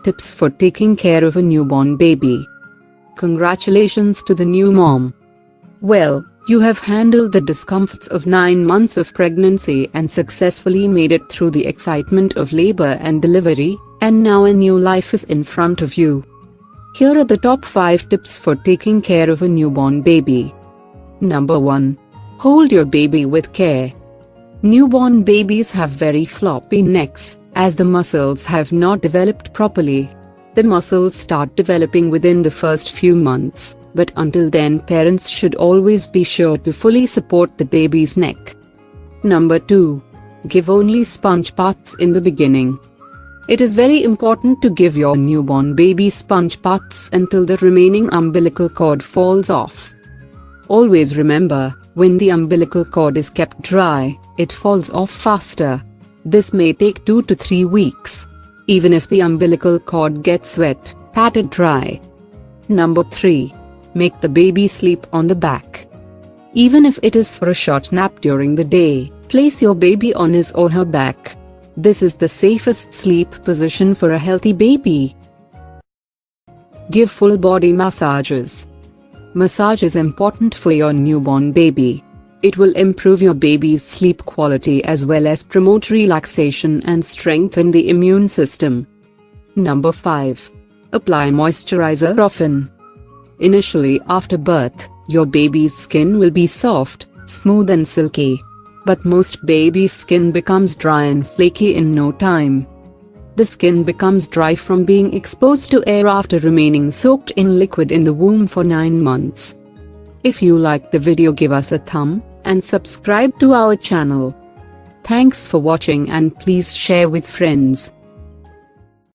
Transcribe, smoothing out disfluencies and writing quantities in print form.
Tips for taking care of a newborn baby. Congratulations to the new mom. Well, you have handled the discomforts of 9 months of pregnancy and successfully made it through the excitement of labor and delivery, and now a new life is in front of you. Here are the top 5 tips for taking care of a newborn baby. Number 1. Hold your baby with care. Newborn babies have very floppy necks, as the muscles have not developed properly. The muscles start developing within the first few months, but until then parents should always be sure to fully support the baby's neck. Number 2. Give only sponge baths in the beginning. It is very important to give your newborn baby sponge baths until the remaining umbilical cord falls off. Always remember, when the umbilical cord is kept dry, it falls off faster. This may take 2 to 3 weeks. Even if the umbilical cord gets wet, pat it dry. Number 3. Make the baby sleep on the back. Even if it is for a short nap during the day, place your baby on his or her back. This is the safest sleep position for a healthy baby. Give full body massages. Massage is important for your newborn baby. It will improve your baby's sleep quality as well as promote relaxation and strengthen the immune system. Number 5. Apply moisturizer often. Initially after birth, your baby's skin will be soft, smooth and silky. But most baby's skin becomes dry and flaky in no time. The skin becomes dry from being exposed to air after remaining soaked in liquid in the womb for 9 months. If you liked the video, give us a thumb and subscribe to our channel. Thanks for watching and please share with friends.